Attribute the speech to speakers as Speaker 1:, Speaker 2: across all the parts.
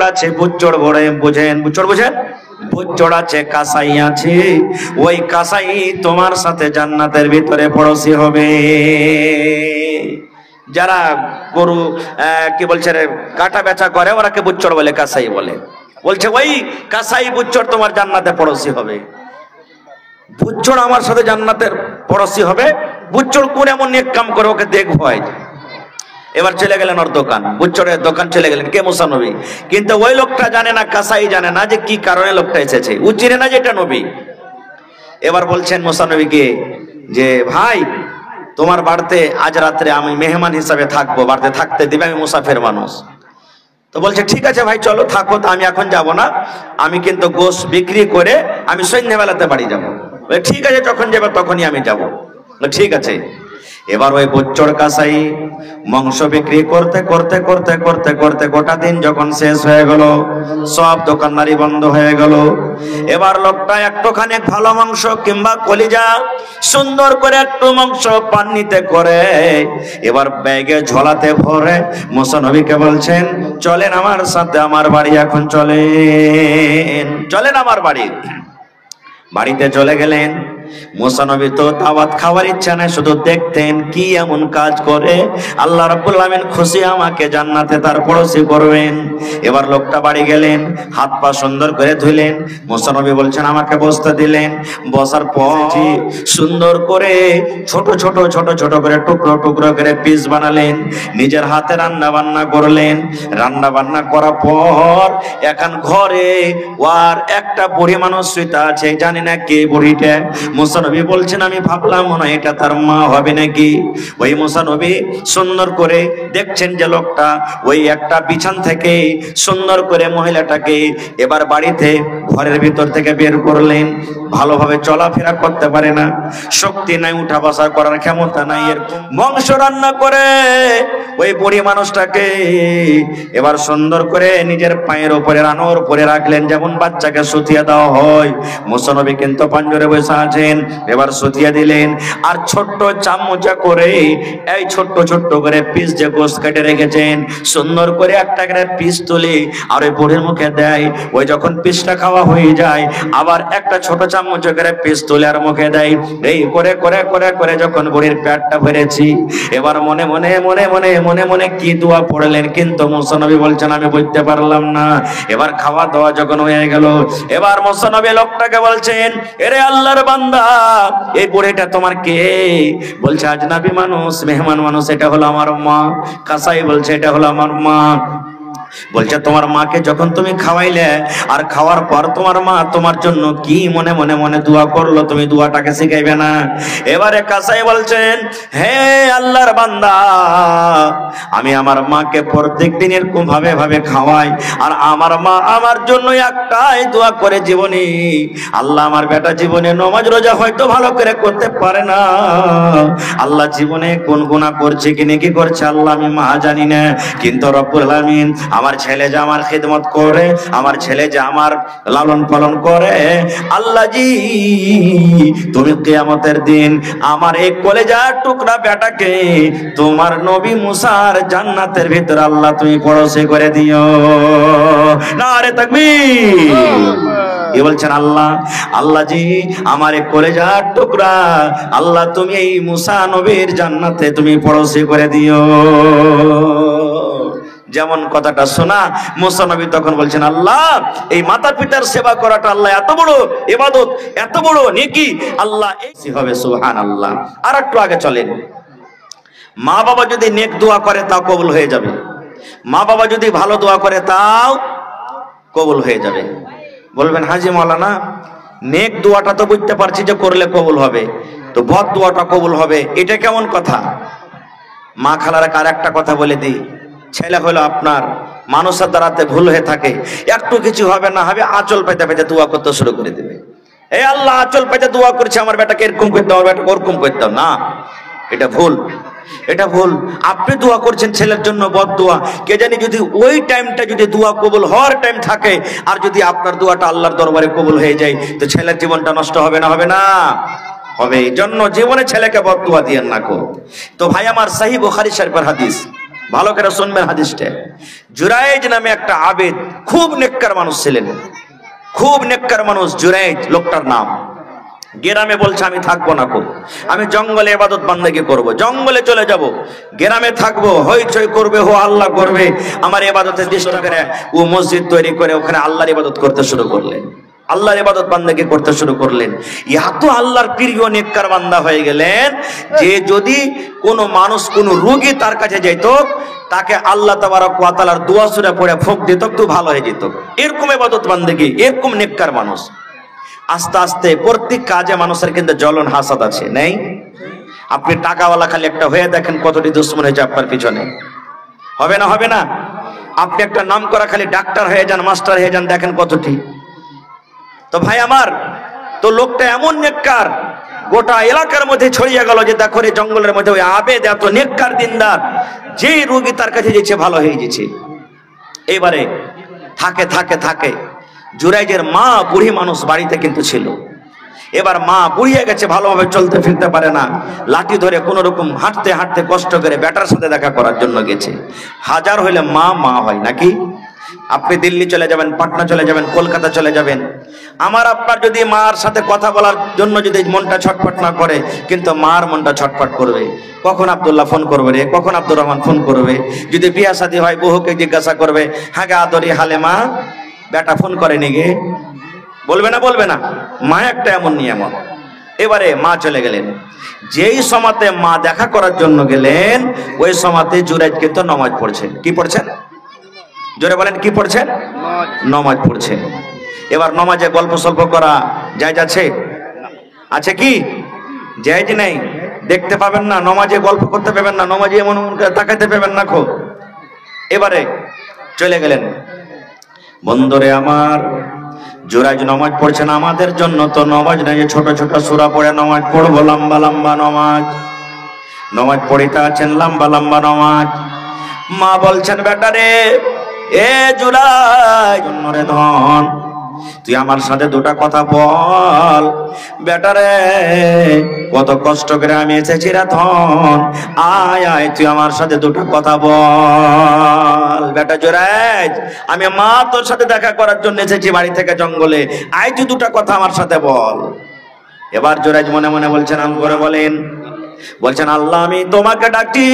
Speaker 1: আছে, বুচ্চড় বুঝেন, বুচ্চড় বুঝেন, বুচ্চড় আছে, কাসাই আছে, ওই কাসাই তোমার সাথে জান্নাতের ভিতরে পড়োশি হবে। যারা গরু কি বলছে রে কাটা বেচা করে ওরাকে বুচ্চড় বলে, কাসাই বলে। বলছে ওই কাসাই বুচ্চড় তোমার জান্নাতে পড়োশি হবে। বুচ্চড় আমার সাথে জান্নাতের পড়োশি হবে? বুচ্চড় কোন এমন নেক কাম করে ওকে দেখবো। এবার চলে গেলেন ওর দোকান, বুচ্চড়ের দোকান চলে গেলেন কে? মুসা নবী। কিন্তু ওই লোকটা জানে না, কাসাই জানে না যে কি কারণে লোকটা এসেছে, ও চিনে না যে এটা নবী। এবার বলছেন মুসা নবীকে যে ভাই তোমার বাড়িতে আজ রাত্রে আমি মেহমান হিসাবে থাকবো, বাড়িতে থাকতে দিবে, আমি মুসাফির মানুষ। তো বলছে ঠিক আছে ভাই চলো থাকো, তো আমি এখন যাব না, আমি কিন্তু গোশ বিক্রি করে আমি সন্ধ্যাবেলাতে বাড়ি যাবো। ঠিক আছে যখন যাবে তখনই আমি যাব। ঠিক আছে। এবার ওই বুচ্চড় কাসাই মাংস বিক্রি করতে করতে করতে করতে করতে গোটা দিন যখন শেষ হয়ে গেল, সব দোকানদারি বন্ধ হয়ে গেল। এবার লোকটা একটুখানি ভালো মাংস কিংবা কলিজা সুন্দর করে একটু মাংস পান্নিতে করে এবার ব্যাগে ঝোলাতে ভরে মুসা নবীকে বলছেন চলেন আমার সাথে আমার বাড়ি, এখন চলেন, চলেন আমার বাড়ি। বাড়িতে চলে গেলেন। মুসা নবী তো দাওয়াত খাওয়ার ইচ্ছা নেই, শুধু দেখতেন কি এমন কাজ করে আল্লাহ রাব্বুল আলামিন খুশি আমাকে জান্নাতে তার পড়োশি করবেন। এবার লোকটা বাড়ি গেলেন, হাত পা সুন্দর করে ধুইলেন। মুসা নবী বলছেন আমাকে বসতে দিলেন। বসার পর সুন্দর করে ছোট ছোট ছোট ছোট করে টুকরো টুকরো করে পিস বানালেন, নিজের হাতে রান্না বান্না করলেন। রান্না বান্না করার পর এখন ঘরে ওর একটা বুড়ি মানুষ শুইতে আছে, জানি না কে বুড়িটা। মুসা নবী বলছেন আমি ভাবলাম মনে হয় এটা তার মা হবে নাকি। ওই মুসা নবী সুন্দর করে দেখছেন যে লোকটা ওই একটা বিছান থেকে সুন্দর করে মহিলাটাকে এবার বাড়িতে ঘরের ভিতর থেকে বের করলেন। ভালোভাবে চলাফেরা করতে পারে না, শক্তি নাই, উঠা বসা করার ক্ষমতা নাই, এরকম মাংস রান্না করে ওই বুড়ি মানুষটাকে এবার সুন্দর করে নিজের পায়ের উপরে রানোর উপরে রাখলেন, যেমন বাচ্চাকে সুতিয়া দেওয়া হয়। মুসা নবী কিন্তু পাঞ্জরে বসে আছেন। এবার সুতিয়া দিলেন আর ছোট্ট চামচা করে এই ছোট্ট ছোট্ট করে পিস যে গোশত কেটে রেখেছেন সুন্দর করে একটা করে পিস তুলে আর ওই বুড়ির মুখে দেয়। ওই যখন পিসটা খাওয়া হয়ে যায় আবার একটা ছোট চামচ করে পিস তুলে আর মুখে দেয়। এই করে করে করে করে যখন বুড়ির পেটটা ভরেছি এবার মনে মনে মনে মনে মনে মনে কি দোয়া পড়লেন কিন্তু মুসা নবী বলছেন আমি বুঝতে পারলাম না। এবার খাওয়া দাওয়া যখন হয়ে গেল এবার মুসা নবী লোকটাকে বলছেন এরে আল্লাহর বান্দা এই বুড়িটা তোমার কে? বলছে আজনাবী মানুষ, মেহমান মানুষ, এটা হলো আমার মা। কাসাই বলছে এটা হলো আমার মা। বলছে তোমার মাকে যখন তুমি খাওয়াইলে আর খাওয়ার পর তোমার মা তোমার জন্য কি মনে মনে মনে দোয়া করলো, তুমি দোয়াটাকে শিখাইবে না? এবারে কাসাই বলছেন হে আল্লাহর বান্দা আমি আমার মাকে প্রত্যেক দিন এরকম ভাবে ভাবে খাওয়াই আর আমার মা আমার জন্য একটাই দোয়া করে জীবনে, আল্লাহ আমার বেটা জীবনে নামাজ রোজা হয়তো ভালো করে করতে পারে না, আল্লাহ জীবনে কোন গুনাহ করছে কি নেকি করছে আল্লাহ আমি মা জানি না, কিন্তু রব্বুল আলামিন আমার ছেলে যে আমার খিদমত করে, আমার ছেলে যে আমার লালন পালন করে, আল্লাহ জি তুমি কিয়ামতের দিন আমার এই কলেজার টুকরা বেটাকে তোমার নবী মুসার জান্নাতের ভিতর আল্লাহ তুমি পড়োশি করে দিও। নারে তাকবীর। কি বলছেন আল্লাহ? আল্লাহ জি আমার এই কলেজার টুকরা আল্লাহ তুমি এই মুসা নবীর জান্নাতে তুমি পড়োশি করে দিও। যেমন কথাটা শোনা মুসা নবী তখন বলছেন আল্লাহ এই মাতা পিতার সেবা করাটা আল্লাহ এত বড় ইবাদত, এত বড় নেকি, আল্লাহ এই হবে সুবহানাল্লাহ। আর একটু আগে চলেন। মা বাবা যদি নেক দোয়া করে তাও কবুল হয়ে যাবে, মা বাবা যদি ভালো দোয়া করে তাও কবুল হয়ে যাবে। বলবেন হাজি মাওলানা নেক দোয়াটা তো বুঝতে পারছি যে করলে কবুল হবে, তো বদ দোয়াটা কবুল হবে এটা কেমন কথা? মা খালার আর একটা কথা বলে দিই, ছেলে হলো আপনার মানুষের দ্বারাতে ভুল হয়ে থাকে, একটু কিছু হবে না হবে আঁচল পেতে পেতে দোয়া করতে শুরু করে দেবে। এই আল্লাহ আঁচল পেতে দোয়া করছে আমার বেটাকে এরকম করতে হবে, বেটাকে ওরকম করতে হবে না, এটা ভুল, এটা ভুল। আপনি দোয়া করছেন ছেলের জন্য বদ দোয়া, কে জানি যদি ওই টাইমটা যদি দোয়া কবুল হওয়ার টাইম থাকে আর যদি আপনার দোয়াটা আল্লাহর দরবারে কবুল হয়ে যায় তো ছেলের জীবনটা নষ্ট হবে না? হবে না? হবে। এই জন্য জীবনে ছেলেকে বদ দোয়া দিয়েন না কো। তো ভাই আমার সহিহ বুখারী শরীফের হাদিস, ভালো করে শুনবেন হাদিসটা। জুরাইজ নামে একটা আবেদ, খুব নেককার মানুষ ছিলেন, খুব নেককার মানুষ জুরাইজ লোকটার নাম। গ্রামে বলছে আমি থাকবো না, আমি জঙ্গলে ইবাদত বান্দেগি করব, জঙ্গলে চলে যাব, গ্রামে থাকবো, হইচই করবে, হো আল্লাহ করবে, আমার ইবাদতে দৃষ্টি করে ও মসজিদ তৈরি করে ওখানে আল্লাহর ইবাদত করতে শুরু করলেন, আল্লাহর ইবাদত বান্দেগি করতে শুরু করলেন। এত আল্লাহর প্রিয় নেককার বান্দা হয়ে গেলেন যে যদি কোনো মানুষ কোনো রোগী তার কাছে যেত, তাকে আল্লাহ তাবারক ওয়া তাআলার দোয়া সূরা পড়ে ফুঁক দিত, তো ভালো হয়ে যেত। এরকম ইবাদত বান্দেগি, এরকম নেককার মানুষ। আস্তে আস্তে প্রত্যেক কাজে মানুষের কিন্তু জ্বলন হাসাদ আছে, নেই? আপনি টাকাওয়ালা খালি একটা হয়ে দেখেন কতটি দুশ্মন হয়েছে আপনার পিছনে, হবে না? হবে না? আপনি একটা নাম করা খালি ডাক্তার হয়ে যান, মাস্টার হয়ে যান, দেখেন কতটি। তো ভাই আমার, তো লোকটা এমন নেককার, গোটা এলাকার মধ্যে ছড়িয়ে গেল যে দেখো রে জঙ্গলের মধ্যে ওই আবেদ এত নেককার দিনদার, যেই রোগী তার কাছে যেছে ভালো হয়ে গেছে। এবারে থাকে থাকে থাকে জুরাইজের মা বুড়ি মানুষ বাড়িতে কিন্তু ছিল। এবার মা বুড়িয়ে গেছে, ভালোভাবে চলতে ফিরতে পারে না, লাঠি ধরে কোন রকম হাঁটতে হাঁটতে কষ্ট করে বেটার সাথে দেখা করার জন্য গেছে। হাজার হইলে মা মা হয় নাকি? আপনি দিল্লি চলে যাবেন, পাটনা চলে যাবেন, কলকাতা চলে যাবেন, আমার আপনার যদি মার সাথে কথা বলার জন্য যদি মনটা ছটফট না করে, কিন্তু মার মনটা ছটফট করবে। কখন আব্দুল্লাহ ফোন করবে রে, কখন আব্দুর রহমান ফোন করবে। যদি বিয়া শাদী হয় বহুকে জিজ্ঞাসা করবে, হ্যাঁ গা আদরি হালেমা বেটা ফোন করেনি গে, বলবে না? বলবে না? মা একটা এমন নিয়ম। এবারে মা চলে গেলেন, যেই সময়তে মা দেখা করার জন্য গেলেন, ওই সময়তে জুরাইজ কিন্তু নামাজ পড়ছেন। কি পড়ছেন? জোরে বলেন, কি পড়ছেন? নামাজ পড়ছেন। এবার নামাজে গল্প সল্প করা জায়েজ আছে? আছে কি? জায়েজ নেই, দেখতে পাবেন না, নামাজে গল্প করতে পাবেন না, নামাজে এমন তাকাইতে পাবেন না। এবারে চলে গেলেন। বন্ধুরে আমার, জুরাইজ নামাজ পড়ছেন, আমাদের জন্য তো নামাজ নাই, ছোট ছোট সূরা পড়ে নামাজ পড়বো, লম্বা লম্বা নামাজ পড়িতে আছেন, লম্বা লম্বা নামাজ। মা বলছেন, বেটা রে, এ জুরাইজ রে ধন, তুই আমার সাথে দুটা কথা বল। বেটা রে, কত কষ্ট করে আমি এসেছি রে ধন, আয় আয় তুই আমার সাথে দুটা কথা বল। বেটা জুরাইজ, আমি মা তোর সাথে দেখা করার জন্য এসেছি বাড়ি থেকে জঙ্গলে, আয় তুই দুটা কথা আমার সাথে বল। এবার জুরাইজ মনে মনে বলছেন, আম করে বলেন, বলছেন, আল্লাহ আমি তোমাকে ডাকছি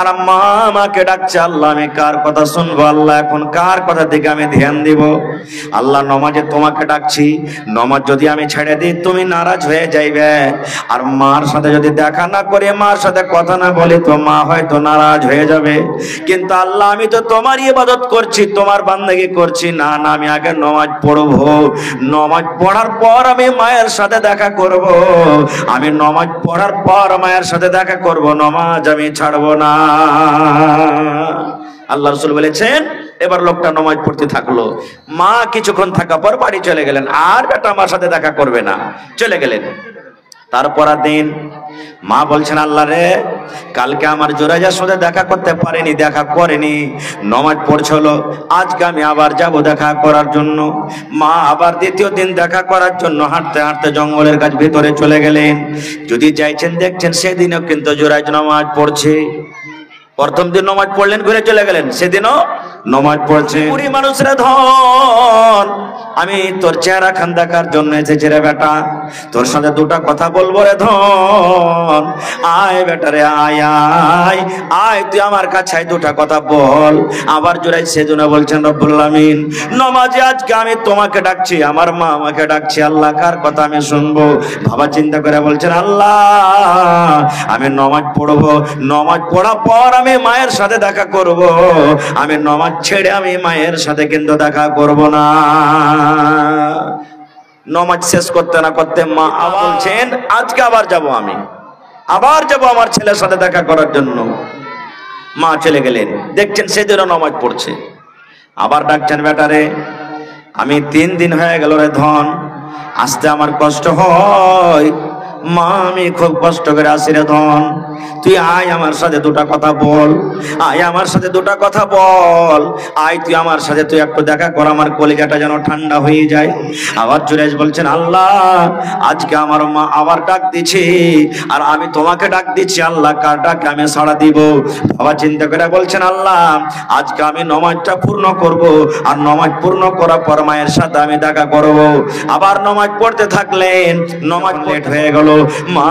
Speaker 1: আর মা আমাকে ডাকছে, আল্লাহ আমি কার কথা শুনবো? আল্লাহ এখন কার কথা দিকে আমি ধ্যান দিব? আল্লাহ নমাজে তোমাকে ডাকছি, নমাজ যদি আমি ছেড়ে দিই তুমি নারাজ হয়ে যাইবে, আর মার সাথে যদি দেখা না করে, মার সাথে কথা না বলি, তো মা হয়তো নারাজ হয়ে যাবে। কিন্তু আল্লাহ আমি তো তোমারই ইবাদত করছি, তোমার বান্দেগি করছি, না না আমি আগে নমাজ পড়বো, নমাজ পড়ার পর আমি মায়ের সাথে দেখা করব, আমি নমাজ পড়ার পর মায়ের সাথে দেখা করব, নমাজ আমি ছাড়বো না। আল্লাহ রাসূল বলেছেন, এবার লোকটা নামাজ পড়তে থাকলো। মা কিছুক্ষণ থাকার পর বাড়ি চলে গেলেন, আর বেটা আমার সাথে দেখা করবে না, চলে গেলেন। তারপর দিন মা বলছেন, আল্লাহ রে, কালকে আমার জুরাইজের সাথে দেখা করতে পারেনি, দেখা করেনি, নামাজ পড়ছিল, আজকে আমি আবার যাব দেখা করার জন্য। মা আবার দ্বিতীয় দিন দেখা করার জন্য হাঁটতে হাঁটতে জঙ্গলের কাছ ভিতরে চলে গেলেন। যদি যাইছেন দেখছেন সেদিনও কিন্তু জুরাইজ নামাজ পড়ছে। প্রথম দিন নামাজ পড়লেন, ঘুরে চলে গেলেন, সেদিনও নামাজ পড়ছে। বুড়ি মানুষরা ধন, আমি তোর চেহারা খান দেখার জন্য এসেছি রে বেটা, তোর সাথে দুটা কথা বলবো রে ধন, আয় বেটা রে, আয় আয় আয় তুই আমার কাছে আয়, দুটা কথা বল। আবার জুরাইজ সেজন্য বলছেন, রব্বুল আলামিন নামাজে আজকে আমি তোমাকে ডাকছি, আমার মা আমাকে ডাকছে, আল্লাহ কার কথা আমি শুনবো? বাবা চিন্তা করে বলছেন, আল্লাহ আমি নামাজ পড়বো, নামাজ পড়ার পর আমি মায়ের সাথে দেখা করব, আমি নামাজ ছেড়ে আমি মায়ের সাথে কিন্তু দেখা করব না। নামাজ শেষ করতে না করতে মা আবার বলছেন, আজকে আবার যাব, আমি আবার যাব আমার ছেলের সাথে দেখা করার জন্য। মা চলে গেলেন, দেখছেন সেদিনও নামাজ পড়ছে। আবার ডাকছেন, বেটারে, আমি 3 দিন হয়ে গেল রে ধন, আসতে আমার কষ্ট হয়, মা আমি খুব কষ্ট করে আসি রে ধন, তুই আয় আমার সাথে দুটা কথা বল, আয় আমার সাথে দুটা কথা বল, আয় তুই আমার সাথে তুই একটু দেখা কর, আমার কলিজাটা যেন ঠান্ডা হয়ে যায়। আবার জুরাইজ বলছেন আল্লাহ আজকে আমার মা আবার ডাক দিছে আর আমি তোমাকে ডাক দিচ্ছি, আল্লাহ কার ডাকে আমি সাড়া দিব? বাবা চিন্তা করে বলছেন আল্লাহ আজকে আমি নমাজটা পূর্ণ করব, আর নমাজ পূর্ণ করার পর মায়ের সাথে আমি দেখা করব। আবার নমাজ পড়তে থাকলেন, নমাজ লেট হয়ে গেল, মা